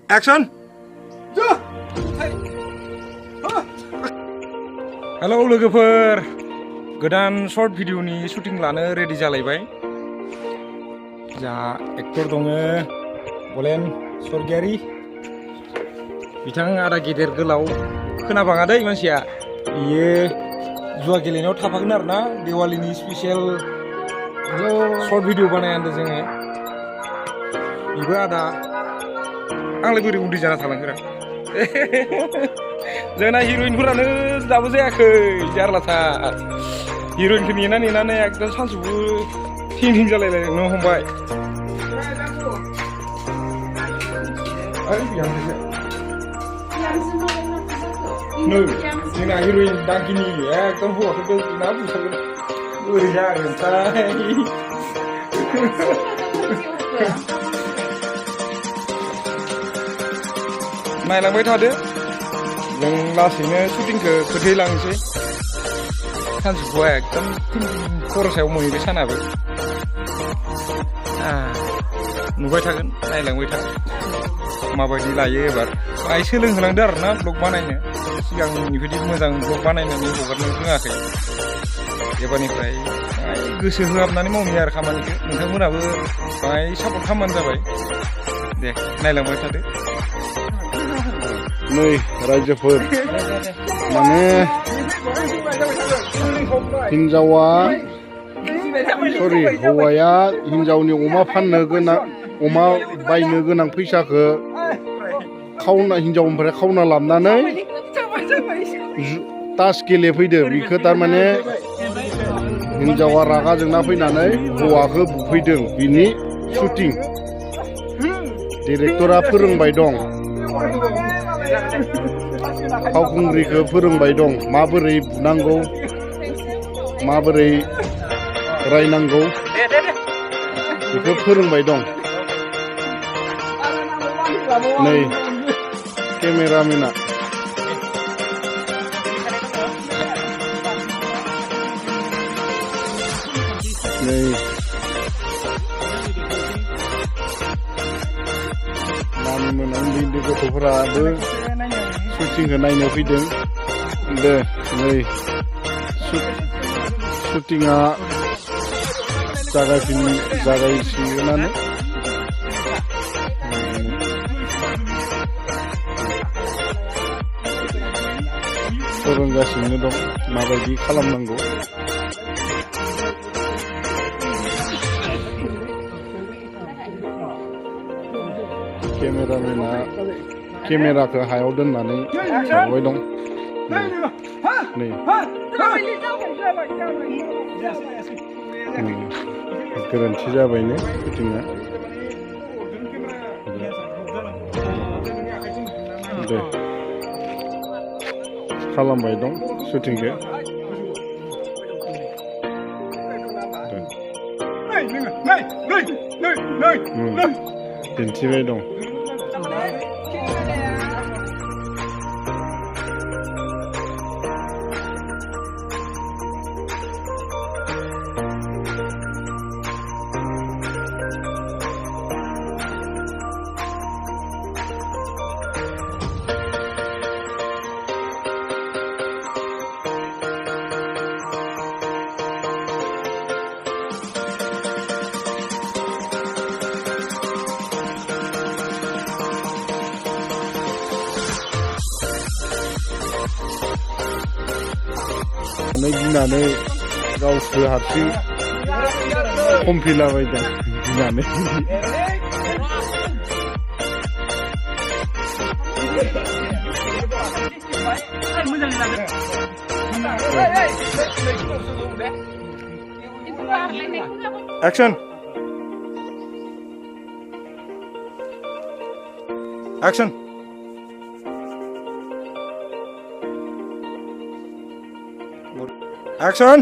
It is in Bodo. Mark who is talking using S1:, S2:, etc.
S1: Action! Hello लोगोफोर, गोदान शर्ट भिडिअनि शुटिं लानो रेडि जालायबाय। जा एक्टर दङ बलेन सरगियारि, बिथां आदा गेदेर गोलाव खोनाबाङा दै मानसिया। बियो जुवा गेलेनायाव थाफागोन आरोना, दिवालीनि स्पेशल शर्ट भिडिअ बानाया होनदों जोङो। बिबो आदा आंलाय बोरै उन्दै जाना थालांगोरा। जोंना हिर'इनफोरानो दाबो जायाखै, जारलाथार। हिर'इनखौ नेनानै एकदम सानजौफु थिं थिं जालायलांनो हमबाय। नै जोंना हिर'इन दांगिनि एकदम हौवाखौ ना बुथारगोन, बोरै जागोनथाय। नायलांबाय थादो, जों लासैनो शुटिंखौ खोथैलांनोसै। सानजौफुआ एकदम खर'सायाव मोनहैबाय सानाबो। नुबाय थागोन, नायलांबाय था माबायदि लायो एबार। बाहाय सोलोंहोलांदो आरोना ब्लग बानायनो। सिगांनिबायदि मोजां ब्लग बानायनानै हगारनो रोङाखै। एबारनिफ्राय गोसो होहाबनानै मावनो आरो खामानिखौ। नोंथांमोनाबो बाहाय सापर्ट खालामबानो जाबाय। दे नायलांबाय थादो।
S2: नै रायजोफोर, माने हिन्जावा हौवाया हिन्जावनि अमा फाननो गोनां, अमा बायनो गोनां फैसाखौ हिन्जावनिफ्राय खावना लाबोनानै तास गेलेफैदो। बिखौ थारमाने हिन्जावा रागा जोंना फैनानै हौवाखौ बुफैदों। बिनि शुटिं डिरेक्टरा फोरोंबाय दं, फावखुंग्रिखौ फोरोंबाय दं माबोरै बुनांगौ, माबोरै रायनांगौ, बेखौ फोरोंबाय दं। नै केमेरामेना नै नानिमोन उन्दै उन्दै गथ'फोराबो शुटिंखौ नायनो फैदों। दे नै शुटिंआ जागायसिगोनानो। फोरोंगासिनो दं माबायदि खालामनांगौ। केमेरामेना केमेराखौ हायाव दोननानै माबाबाय दं। नै गोरोन्थि जाबायनो शुटिंआ। दे खालामबाय दं शुटिंखौ। दिन्थिबाय दं। गिनानै गावसो हारसिं खमफिलाबायदों गिनानै।
S1: Action! Action! Action!